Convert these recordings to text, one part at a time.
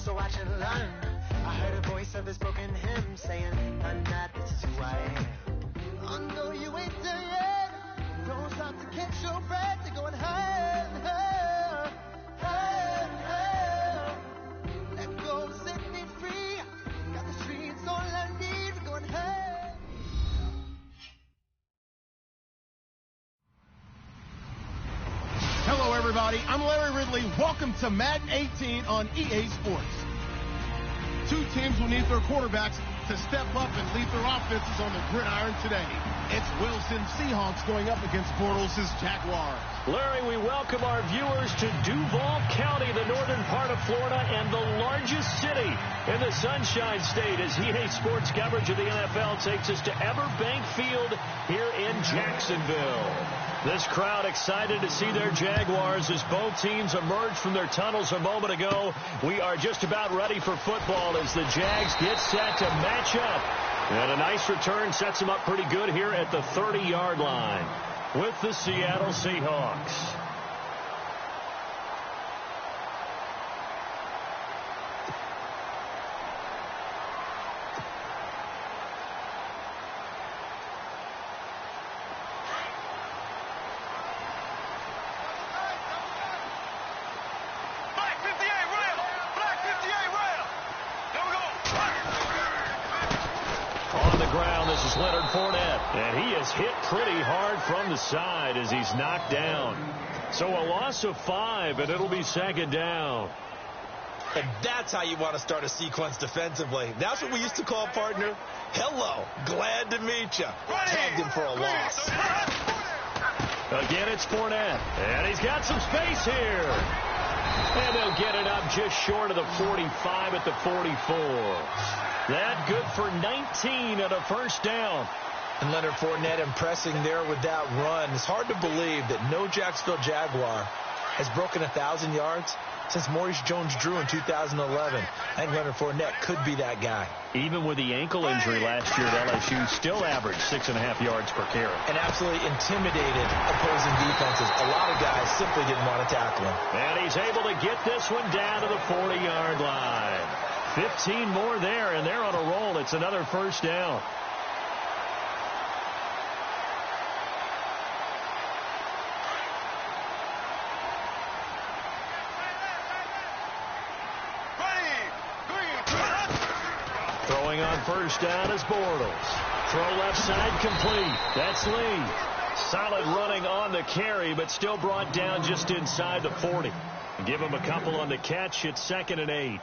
so watch and learn. I heard a voice of his broken hymn saying, "None that this is who I am." I know you ain't there yet. Don't stop to catch your breath. You're going higher and higher, higher and higher. Let go, set me free. Got the streets all I need. We're going higher. Hello, everybody. I'm Larry Ridley. Welcome to Madden 18 on EA Sports. Two teams will need their quarterbacks to step up and lead their offenses on the gridiron today. It's Wilson Seahawks going up against Bortles' Jaguars. Larry, we welcome our viewers to Duval County, the northern part of Florida, and the largest city in the Sunshine State, as EA Sports coverage of the NFL takes us to Everbank Field here in Jacksonville. This crowd excited to see their Jaguars as both teams emerged from their tunnels a moment ago. We are just about ready for football as the Jags get set to match up. And a nice return sets them up pretty good here at the 30-yard line with the Seattle Seahawks. And he is hit pretty hard from the side as he's knocked down. So a loss of 5, and it'll be second down. And that's how you want to start a sequence defensively. That's what we used to call, partner, hello, glad to meet you. Tagged him for a loss. Again, it's Fournette. And he's got some space here. And they'll get it up just short of the 45 at the 44. That good for 19 and a first down. And Leonard Fournette impressing there with that run. It's hard to believe that no Jacksonville Jaguar has broken 1,000 yards since Maurice Jones-Drew in 2011. I think Leonard Fournette could be that guy. Even with the ankle injury last year at LSU, still averaged 6.5 yards per carry. And absolutely intimidated opposing defenses. A lot of guys simply didn't want to tackle him. And he's able to get this one down to the 40-yard line. 15 more there, and they're on a roll. It's another first down. Throwing on first down is Bortles. Throw left side complete. That's Lee. Solid running on the carry, but still brought down just inside the 40. Give him a couple on the catch. It's 2nd and 8.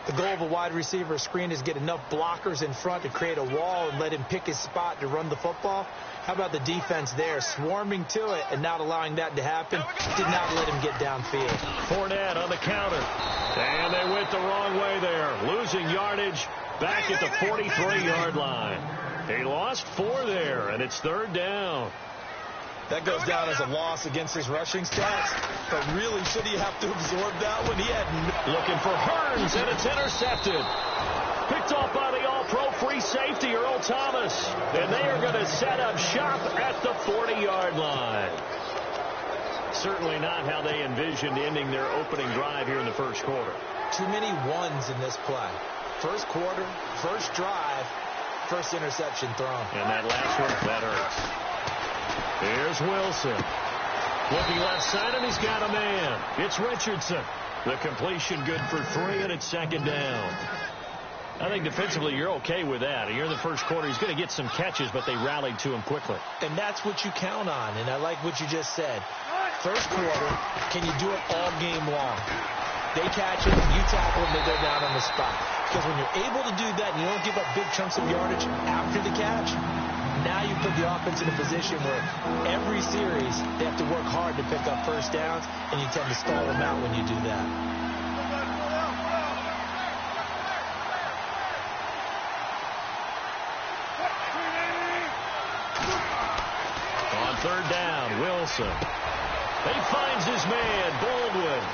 The goal of a wide receiver screen is get enough blockers in front to create a wall and let him pick his spot to run the football. How about the defense there, swarming to it and not allowing that to happen? Did not let him get downfield. Fournette on the counter. And they went the wrong way there. Losing yardage back at the 43-yard line. He lost 4 there, and it's 3rd down. That goes down as a loss against his rushing stats. But really, should he have to absorb that one? He had looking for Hearns, and it's intercepted. Picked off by the all-pro free safety, Earl Thomas. And they are going to set up shop at the 40-yard line. Certainly not how they envisioned ending their opening drive here in the first quarter. Too many ones in this play. First quarter, first drive, first interception thrown. And that last one, that hurts. Here's Wilson. Looking left side, and he's got a man. It's Richardson. The completion good for 3, and it's 2nd down. I think defensively you're okay with that. You're in the first quarter. He's going to get some catches, but they rallied to him quickly. And that's what you count on, and I like what you just said. First quarter, can you do it all game long? They catch it, you tackle them, they go down on the spot. Because when you're able to do that and you don't give up big chunks of yardage after the catch, now you put the offense in a position where every series they have to work hard to pick up first downs, and you tend to stall them out when you do that. On 3rd down, Wilson. He finds his man, Baldwin.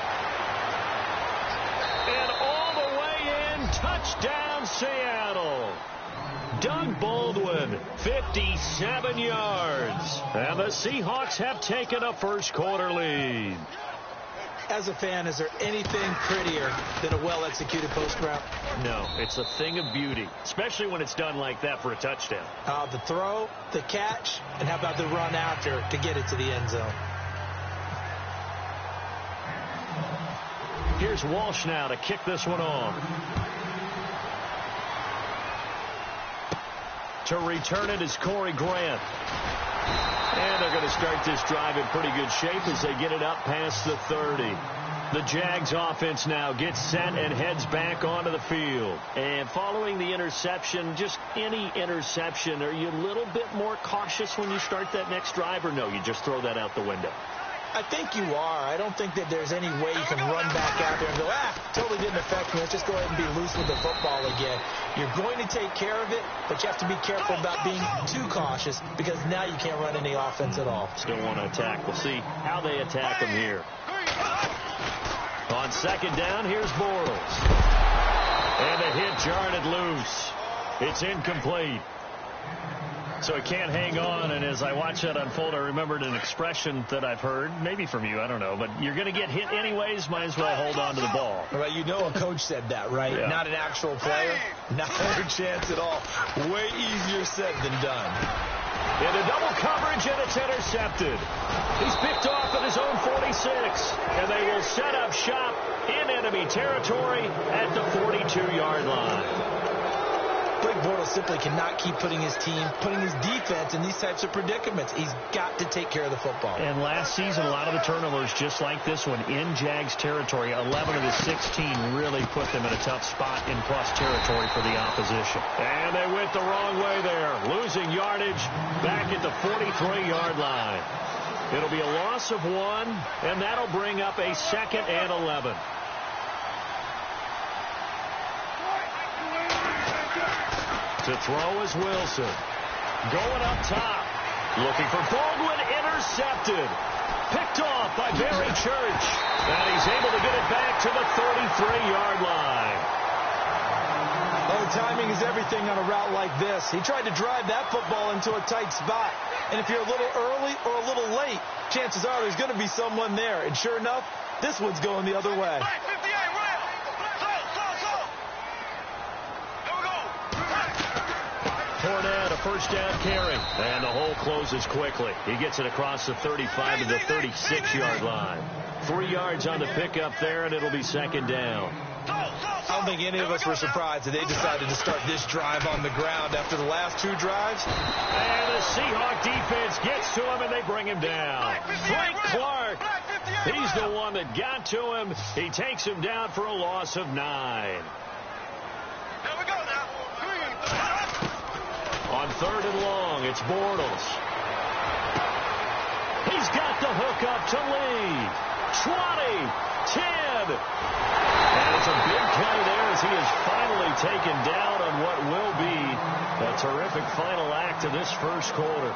And all the way in, touchdown Seattle. Doug Baldwin, 57 yards. And the Seahawks have taken a first quarter lead. As a fan, is there anything prettier than a well-executed post route? No, it's a thing of beauty, especially when it's done like that for a touchdown. The throw, the catch, and how about the run after to get it to the end zone? Here's Walsh now to kick this one off. To return it is Corey Grant. And they're going to start this drive in pretty good shape as they get it up past the 30. The Jags offense now gets set and heads back onto the field. And following the interception, just any interception, are you a little bit more cautious when you start that next drive, or no, you just throw that out the window? I think you are. I don't think that there's any way you can run back out there and go, totally didn't affect me. Let's just go ahead and be loose with the football again. You're going to take care of it, but you have to be careful about being too cautious because now you can't run any offense at all. Still want to attack. We'll see how they attack them here. On second down, here's Bortles. And the hit jarred it loose. It's incomplete. So he can't hang on, and as I watch that unfold, I remembered an expression that I've heard, maybe from you, I don't know, but you're going to get hit anyways, might as well hold on to the ball. Well, you know a coach said that, right? Yeah. Not an actual player. Not a chance at all. Way easier said than done. Into double coverage, and it's intercepted. He's picked off at his own 46, and they will set up shop in enemy territory at the 42-yard line. Blake Bortles simply cannot keep putting his defense in these types of predicaments. He's got to take care of the football. And last season, a lot of the turnovers, just like this one, in Jags territory, 11 of the 16 really put them in a tough spot in plus territory for the opposition. And they went the wrong way there, losing yardage back at the 43-yard line. It'll be a loss of 1, and that'll bring up a 2nd and 11. To throw is Wilson. Going up top. Looking for Baldwin. Intercepted. Picked off by Barry Church. And he's able to get it back to the 33-yard line. Oh, timing is everything on a route like this. He tried to drive that football into a tight spot. And if you're a little early or a little late, chances are there's going to be someone there. And sure enough, this one's going the other way. Fournette, a first down carry. And the hole closes quickly. He gets it across the 35 to the 36-yard line. 3 yards on the pickup there, and it'll be 2nd down. I don't think any of us were surprised that they decided to start this drive on the ground after the last 2 drives. And the Seahawk defense gets to him, and they bring him down. Frank Clark, he's the one that got to him. He takes him down for a loss of 9. On 3rd and long, it's Bortles. He's got the hook up to Lee. 20, 10. And it's a big play there as he is finally taken down on what will be a terrific final act of this first quarter.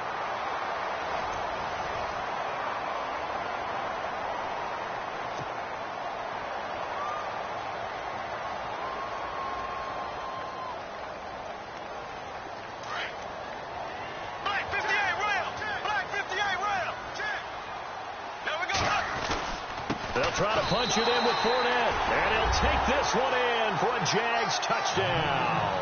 Try to punch it in with Fournette, and he'll take this one in for a Jags touchdown.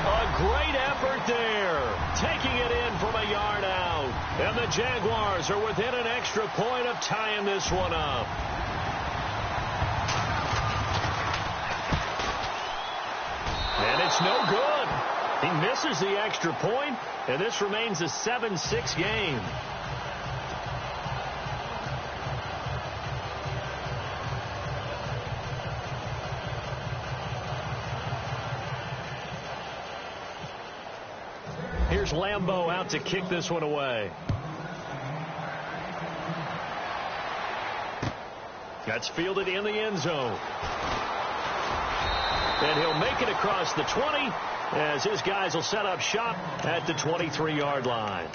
A great effort there, taking it in from a yard out. And the Jaguars are within an extra point of tying this one up. And it's no good. He misses the extra point, and this remains a 7-6 game. Here's Lambeau out to kick this one away. That's fielded in the end zone. And he'll make it across the 20 as his guys will set up shop at the 23-yard line.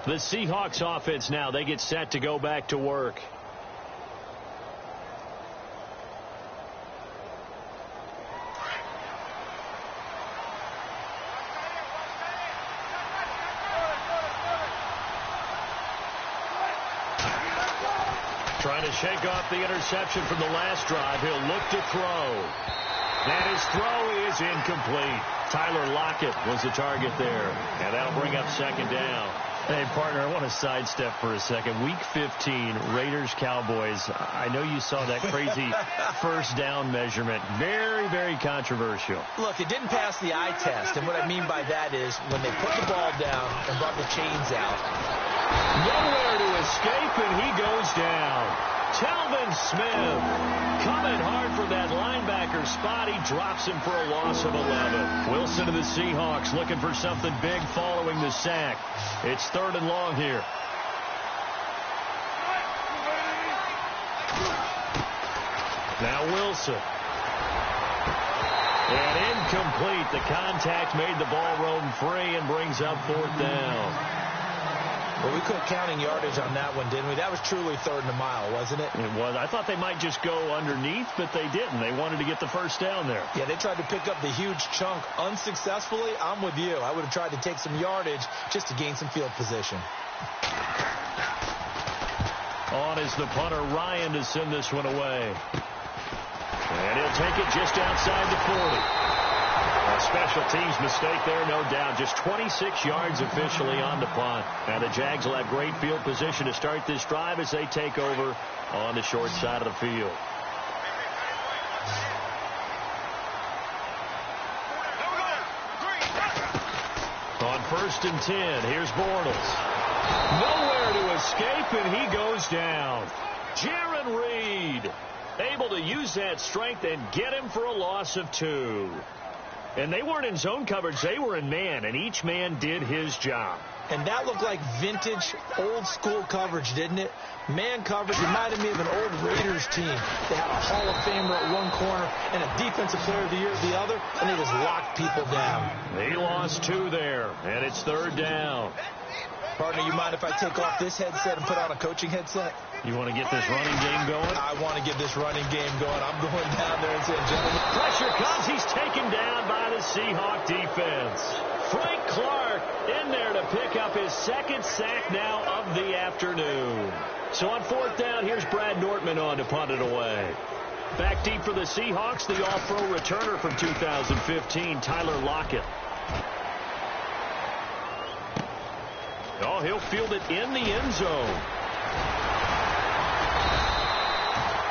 The Seahawks offense now, they get set to go back to work. Trying to shake off the interception from the last drive, he'll look to throw. And his throw is incomplete. Tyler Lockett was the target there. And that'll bring up second down. Hey, partner, I want to sidestep for a second. Week 15, Raiders-Cowboys. I know you saw that crazy first down measurement. Very, very controversial. Look, it didn't pass the eye test, and what I mean by that is when they put the ball down and brought the chains out. Nowhere to escape, and he goes down. Telvin Smith coming hard for that linebacker spot. He drops him for a loss of 11. Wilson of the Seahawks looking for something big following the sack. It's 3rd and long here. Now Wilson. And incomplete. The contact made the ball roam free and brings up 4th down. Well, we couldn't counting yardage on that one, didn't we? That was truly 3rd and a mile, wasn't it? It was. I thought they might just go underneath, but they didn't. They wanted to get the first down there. Yeah, they tried to pick up the huge chunk unsuccessfully. I'm with you. I would have tried to take some yardage just to gain some field position. On is the punter, Ryan, to send this one away. And he'll take it just outside the 40. A special teams mistake there, no doubt. Just 26 yards officially on the punt. And the Jags will have great field position to start this drive as they take over on the short side of the field. On 1st and 10, here's Bortles. Nowhere to escape, and he goes down. Jaron Reed able to use that strength and get him for a loss of 2. And they weren't in zone coverage. They were in man, and each man did his job. And that looked like vintage, old-school coverage, didn't it? Man coverage reminded me of an old Raiders team. They had a Hall of Famer at one corner and a Defensive Player of the Year at the other, and they just locked people down. He lost 2 there, and it's 3rd down. Partner, you mind if I take off this headset and put on a coaching headset? You want to get this running game going? I want to get this running game going. I'm going down there and saying, gentlemen. Pressure comes. He's taken down by the Seahawk defense. Frank Clark in there to pick up his 2nd sack now of the afternoon. So on 4th down, here's Brad Nortman on to punt it away. Back deep for the Seahawks, the all-pro returner from 2015, Tyler Lockett. Oh, he'll field it in the end zone.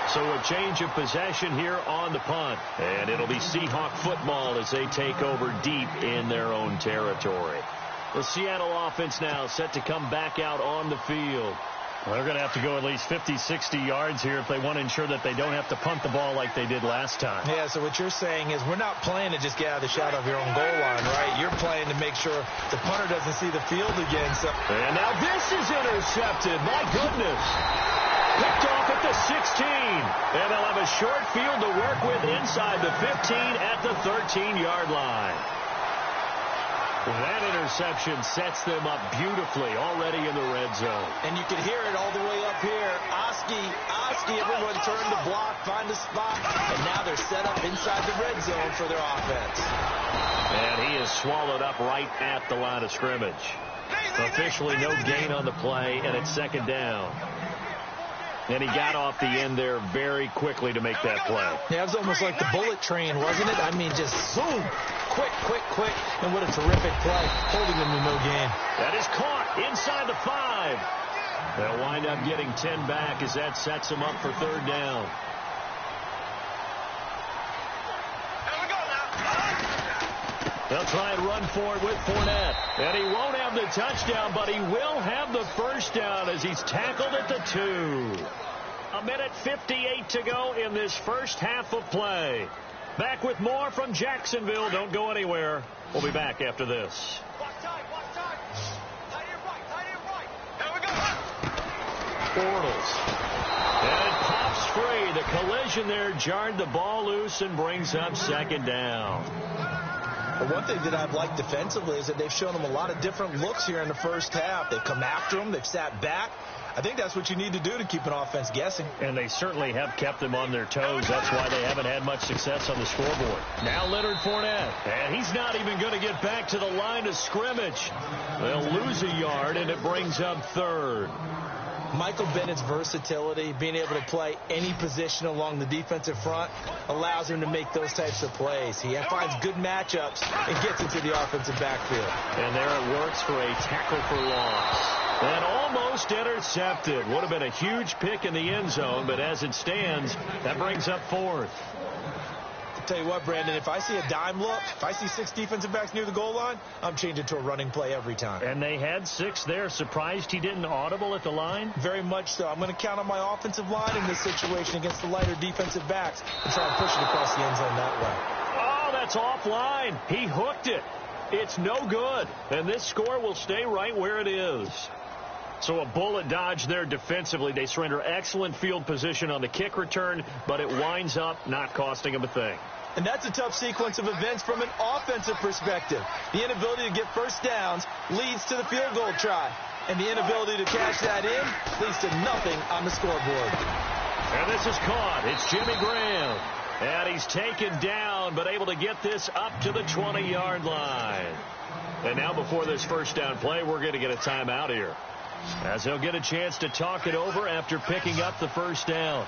So a change of possession here on the punt. And it'll be Seahawk football as they take over deep in their own territory. The Seattle offense now set to come back out on the field. Well, they're going to have to go at least 50, 60 yards here if they want to ensure that they don't have to punt the ball like they did last time. Yeah, so what you're saying is we're not playing to just get out of the shadow of your own goal line, right? You're playing to make sure the punter doesn't see the field again. So. And now this is intercepted. My goodness. Picked off at the 16. And they'll have a short field to work with inside the 15 at the 13-yard line. That interception sets them up beautifully already in the red zone. And you can hear it all the way up here. Oski, everyone turned to block, find a spot, and now they're set up inside the red zone for their offense. And he is swallowed up right at the line of scrimmage. Officially no gain on the play, and it's 2nd down. And he got off the end there very quickly to make that play. Yeah, it was almost like the bullet train, wasn't it? I mean, just zoom. Quick. And what a terrific play, holding them to no gain. That is caught inside the 5. They'll wind up getting 10 back as that sets them up for 3rd down. They'll try and run for it with Fournette. And he won't have the touchdown, but he will have the first down as he's tackled at the 2. 1:58 to go in this first half of play. Back with more from Jacksonville. Don't go anywhere. We'll be back after this. Bortles. And it pops free. The collision there jarred the ball loose and brings up 2nd down. But one thing that I've liked defensively is that they've shown them a lot of different looks here in the first half. They've come after them. They've sat back. I think that's what you need to do to keep an offense guessing. And they certainly have kept them on their toes. That's why they haven't had much success on the scoreboard. Now Leonard Fournette. And he's not even going to get back to the line of scrimmage. They'll lose a yard, and it brings up 3rd. Michael Bennett's versatility, being able to play any position along the defensive front, allows him to make those types of plays. He finds good matchups and gets into the offensive backfield. And there it works for a tackle for loss. And almost intercepted. Would have been a huge pick in the end zone, but as it stands, that brings up fourth. I'll tell you what, Brandon, if I see a dime look, if I see 6 defensive backs near the goal line, I'm changing to a running play every time. And they had 6 there. Surprised he didn't audible at the line? Very much so. I'm going to count on my offensive line in this situation against the lighter defensive backs and try and push it across the end zone that way. Oh, that's offline. He hooked it. It's no good. And this score will stay right where it is. So a bullet dodge there defensively. They surrender excellent field position on the kick return, but it winds up not costing them a thing. And that's a tough sequence of events from an offensive perspective. The inability to get first downs leads to the field goal try. And the inability to cash that in leads to nothing on the scoreboard. And this is caught. It's Jimmy Graham. And he's taken down, but able to get this up to the 20-yard line. And now before this first down play, we're going to get a timeout here, as he'll get a chance to talk it over after picking up the first down.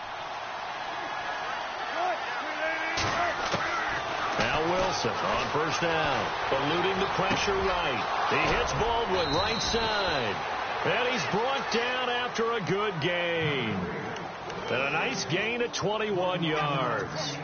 Now Wilson on first down, eluding the pressure right. He hits Baldwin right side. And he's brought down after a good gain. And a nice gain at 21 yards.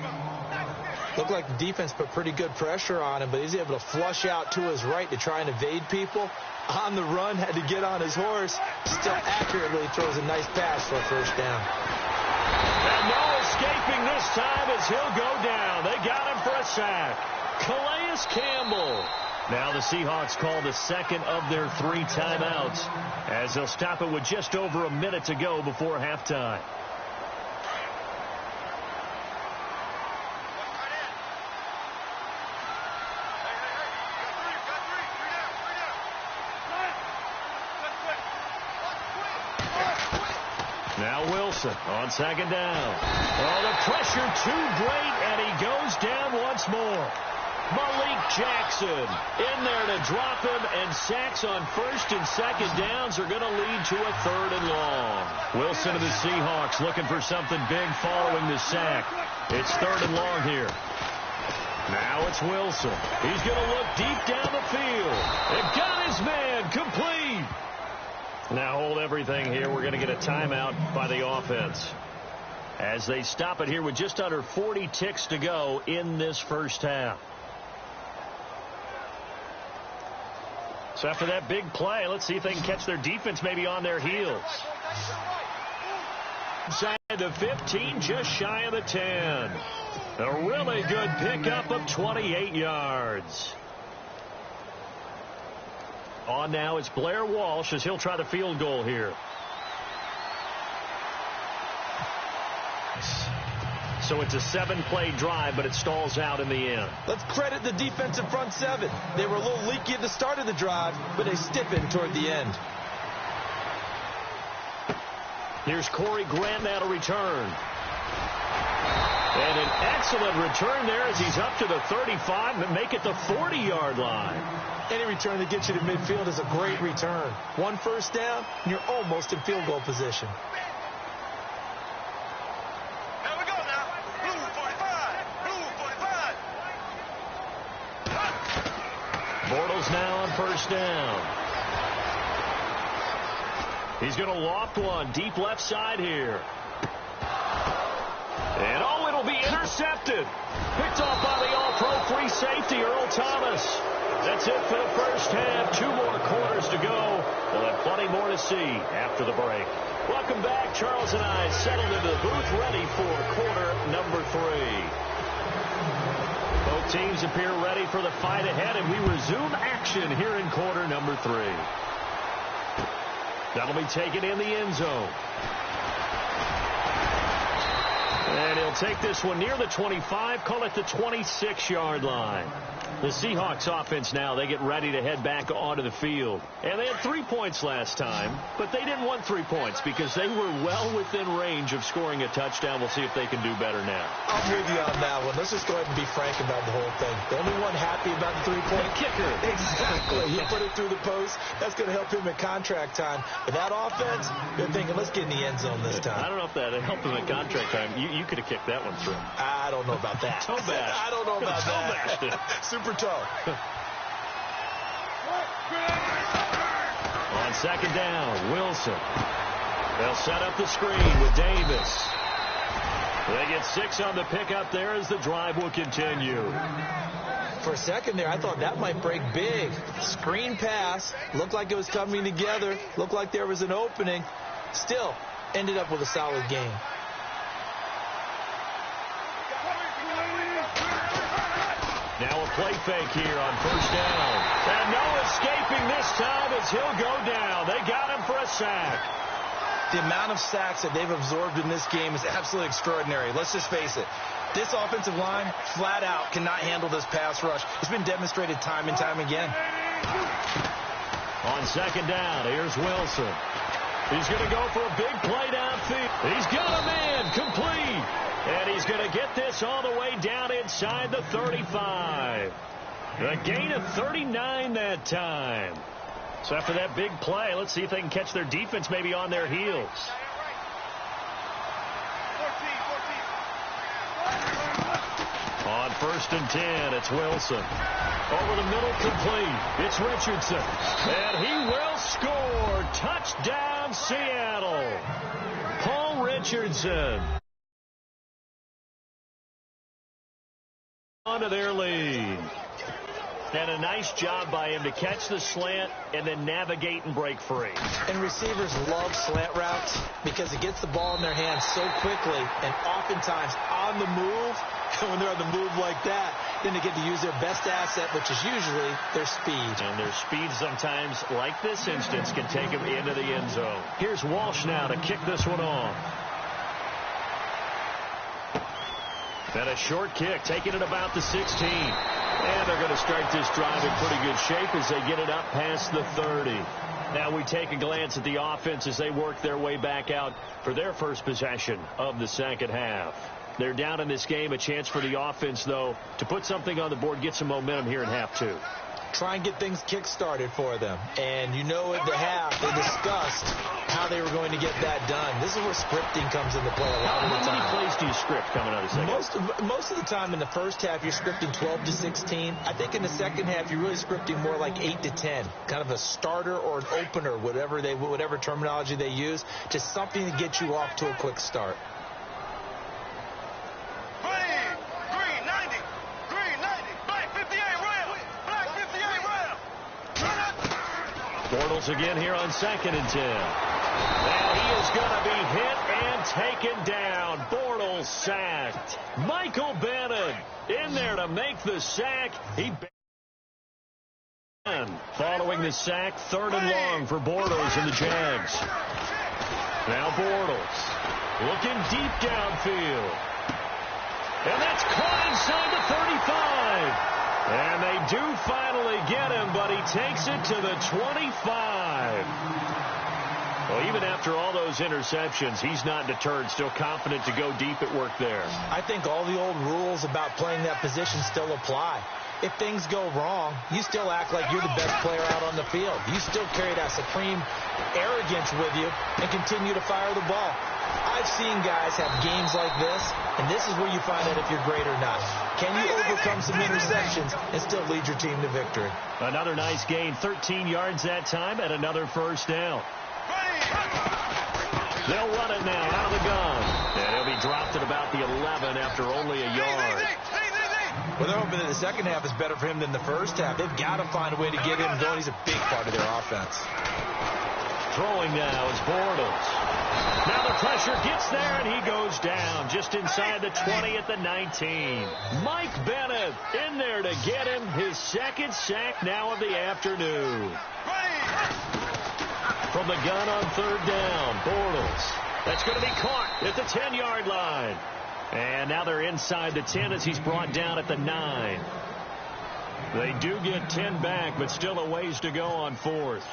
Looked like the defense put pretty good pressure on him, but he's able to flush out to his right to try and evade people. On the run, had to get on his horse. Still accurately throws a nice pass for a first down. And no escaping this time as he'll go down. They got him for a sack. Calais Campbell. Now the Seahawks call the second of their 3 timeouts, as they'll stop it with just over a minute to go before halftime. Now Wilson on second down. Oh, the pressure too great, and he goes down once more. Malik Jackson in there to drop him, and sacks on first and second downs are going to lead to a 3rd and long. Wilson of the Seahawks looking for something big following the sack. It's 3rd and long here. Now it's Wilson. He's going to look deep down the field. They've got his man complete. Now hold everything here. We're going to get a timeout by the offense, as they stop it here with just under 40 ticks to go in this first half. So after that big play, let's see if they can catch their defense maybe on their heels. Inside the 15, just shy of the 10. A really good pickup of 28 yards. On now, it's Blair Walsh as he'll try the field goal here. So it's a 7-play drive, but it stalls out in the end. Let's credit the defensive front 7. They were a little leaky at the start of the drive, but they stiffened toward the end. Here's Corey Grant now to return. And an excellent return there as he's up to the 35 and make it the 40-yard line. Any return that gets you to midfield is a great return. 1 first down, and you're almost in field goal position. Here we go now. Blue 45. Blue 45. Bortles now on first down. He's going to loft one deep left side here. And oh, it'll be intercepted. Picked off by the all-pro free safety, Earl Thomas. That's it for the first half. 2 more quarters to go. We'll have plenty more to see after the break. Welcome back. Charles and I settled into the booth, ready for quarter number 3. Both teams appear ready for the fight ahead, and we resume action here in quarter number 3. That'll be taken in the end zone. And he'll take this one near the 25, call it the 26-yard line. The Seahawks offense now, they get ready to head back onto the field. And they had 3 points last time, but they didn't want 3 points because they were well within range of scoring a touchdown. We'll see if they can do better now. I'm with you on that one. Let's just go ahead and be frank about the whole thing. The only one happy about the 3-point kicker. Exactly. He put it through the post. That's going to help him at contract time. But that offense, they're thinking, let's get in the end zone this time. I don't know if that helped him at contract time. You could have kicked that one through. I don't know about that. Toe bash. I don't know about Toe that. bashed it. Super toe. On second down, Wilson. They'll set up the screen with Davis. They get 6 on the pickup there as the drive will continue. For a second there, I thought that might break big. Screen pass. Looked like it was coming together. Looked like there was an opening. Still, ended up with a solid game. Now a play fake here on first down. And no escaping this time as he'll go down. They got him for a sack. The amount of sacks that they've absorbed in this game is absolutely extraordinary. Let's just face it. This offensive line, flat out, cannot handle this pass rush. It's been demonstrated time and time again. On second down, here's Wilson. He's going to go for a big play downfield. He's got a man complete. And he's going to get this all the way down inside the 35. A gain of 39 that time. So after that big play, let's see if they can catch their defense maybe on their heels. On first and 10, it's Wilson. Over the middle, complete. It's Richardson. And he will score. Touchdown, Seattle. Paul Richardson. Onto their lead. And a nice job by him to catch the slant and then navigate and break free. And receivers love slant routes because it gets the ball in their hands so quickly and oftentimes on the move. And when they're on the move like that, then they get to use their best asset, which is usually their speed. And their speed sometimes, like this instance, can take them into the end zone. Here's Walsh now to kick this one off. And a short kick, taking it about the 16. And they're going to start this drive in pretty good shape as they get it up past the 30. Now we take a glance at the offense as they work their way back out for their first possession of the second half. They're down in this game. A chance for the offense, though, to put something on the board, get some momentum here in half two. Try and get things kick-started for them. And you know at the half, they discussed how they were going to get that done. This is where scripting comes into play a lot of the time. How many plays do you script coming out of the second? Most of the time in the first half, you're scripting 12 to 16. I think in the second half, you're really scripting more like 8 to 10. Kind of a starter or an opener, whatever terminology they use. Just something to get you off to a quick start. Bortles again here on second and 10. And he is going to be hit and taken down. Bortles sacked. Michael Bennett in there to make the sack. Following the sack, third and long for Bortles and the Jags. Now Bortles looking deep downfield. And that's caught inside the 35. And they do finally get him, but he takes it to the 25. Well, even after all those interceptions, he's not deterred, still confident to go deep at work there. I think all the old rules about playing that position still apply. If things go wrong, you still act like you're the best player out on the field. You still carry that supreme arrogance with you and continue to fire the ball. I've seen guys have games like this, and this is where you find out if you're great or not. Can you overcome some interceptions and still lead your team to victory? Another nice gain, 13 yards that time, and another first down. They'll run it now out of the gun. And he'll be dropped at about the 11 after only a yard. Well, they're hoping that the second half is better for him than the first half. They've got to find a way to get him going. He's a big part of their offense. Throwing now is Bortles. Now the pressure gets there, and he goes down just inside the 20 at the 19. Mike Bennett in there to get him his second sack now of the afternoon. From the gun on third down, Bortles. That's going to be caught at the 10-yard line. And now they're inside the 10 as he's brought down at the 9. They do get 10 back, but still a ways to go on 4th.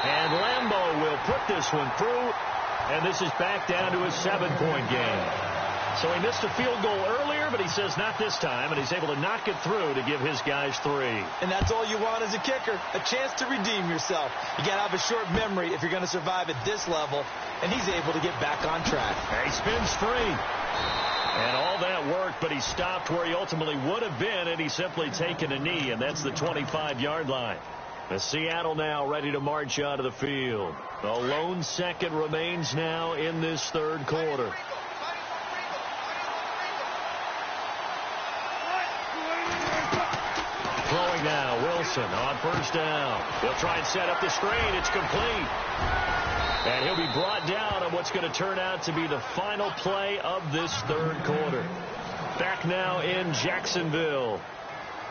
And Lambeau will put this one through, and this is back down to a 7-point game. So he missed a field goal earlier, but he says not this time, and he's able to knock it through to give his guys 3. And that's all you want as a kicker, a chance to redeem yourself. You got to have a short memory if you're going to survive at this level, and he's able to get back on track. He spins free. And all that worked, but he stopped where he ultimately would have been, and he's simply taken a knee, and that's the 25-yard line. The Seattle now ready to march out of the field. The lone second remains now in this third quarter. Throwing now, Wilson on first down. He'll try and set up the screen. It's complete. And he'll be brought down on what's going to turn out to be the final play of this third quarter. Back now in Jacksonville.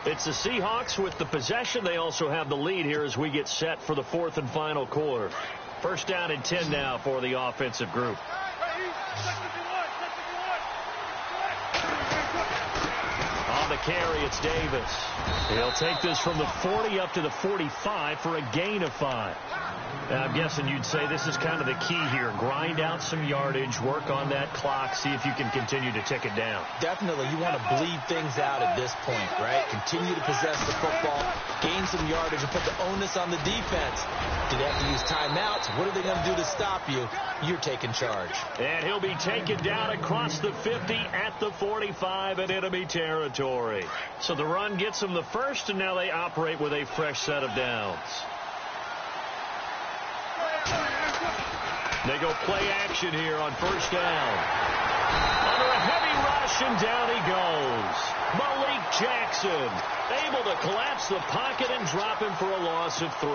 It's the Seahawks with the possession. They also have the lead here as we get set for the fourth and final quarter. First down and 10 now for the offensive group. On the carry, it's Davis. He'll take this from the 40 up to the 45 for a gain of 5. Now, I'm guessing you'd say this is kind of the key here. Grind out some yardage, work on that clock, see if you can continue to tick it down. Definitely. You want to bleed things out at this point, right? Continue to possess the football, gain some yardage, and put the onus on the defense. Do they have to use timeouts? What are they going to do to stop you? You're taking charge. And he'll be taken down across the 50 at the 45 in enemy territory. So the run gets them the first, and now they operate with a fresh set of downs. They go play action here on first down. Under a heavy rush, and down he goes. Malik Jackson able to collapse the pocket and drop him for a loss of 3.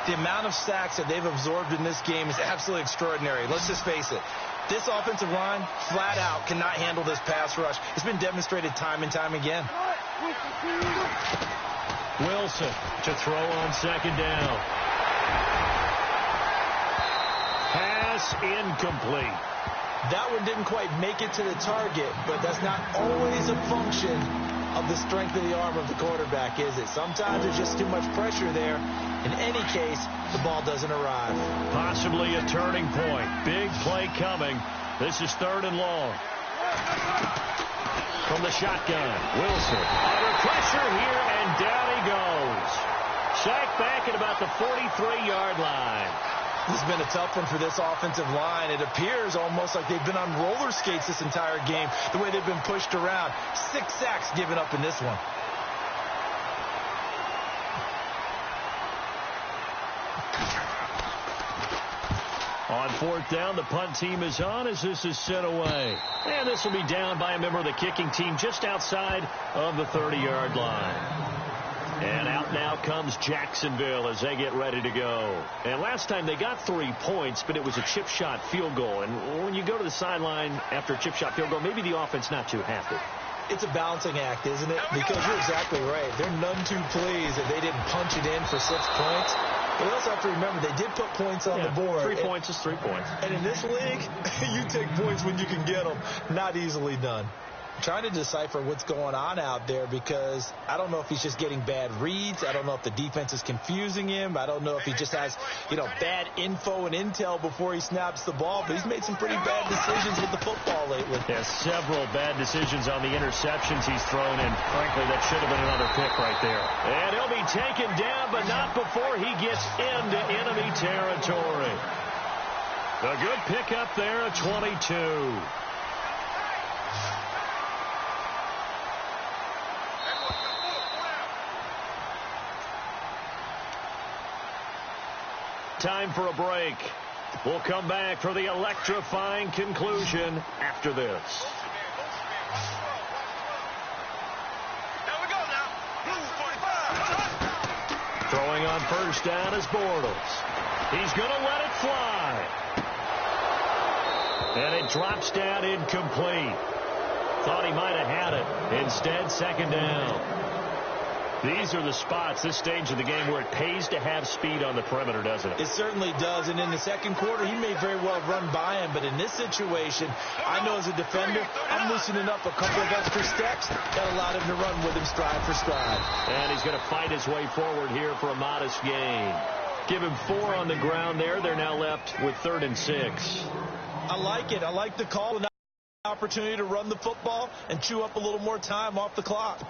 The amount of sacks that they've absorbed in this game is absolutely extraordinary. Let's just face it. This offensive line, flat out, cannot handle this pass rush. It's been demonstrated time and time again. Wilson to throw on second down. Pass incomplete. That one didn't quite make it to the target, but that's not always a function of the strength of the arm of the quarterback, is it? Sometimes there's just too much pressure there. In any case, the ball doesn't arrive. Possibly a turning point. Big play coming. This is third and long. From the shotgun, Wilson under pressure here, and down he goes. Sacked back at about the 43-yard line. This has been a tough one for this offensive line. It appears almost like they've been on roller skates this entire game, the way they've been pushed around. 6 sacks given up in this one. On fourth down, the punt team is on as this is sent away. And this will be down by a member of the kicking team just outside of the 30-yard line. And out now comes Jacksonville as they get ready to go. And last time they got 3 points, but it was a chip shot field goal. And when you go to the sideline after a chip shot field goal, maybe the offense not too happy. It's a balancing act, isn't it? Because you're exactly right. They're none too pleased that they didn't punch it in for 6 points. But we also have to remember they did put points on the board. 3 points is 3 points. And in this league, you take points when you can get them. Not easily done. Trying to decipher what's going on out there because I don't know if he's just getting bad reads. I don't know if the defense is confusing him. I don't know if he just has, bad info and intel before he snaps the ball. But he's made some pretty bad decisions with the football lately. Yeah, several bad decisions on the interceptions he's thrown in. Frankly, that should have been another pick right there. And he'll be taken down, but not before he gets into enemy territory. A good pickup there at 22. Time for a break. We'll come back for the electrifying conclusion after this. Throwing on first down is Bortles. He's going to let it fly. And it drops down incomplete. Thought he might have had it. Instead, second down. These are the spots, this stage of the game, where it pays to have speed on the perimeter, doesn't it? It certainly does. And in the second quarter, he may very well run by him. But in this situation, I know as a defender, I'm loosening up a couple of extra steps that allowed him to run with him stride for stride. And he's going to fight his way forward here for a modest gain. Give him 4 on the ground there. They're now left with 3rd and 6. I like it. I like the call. An opportunity to run the football and chew up a little more time off the clock.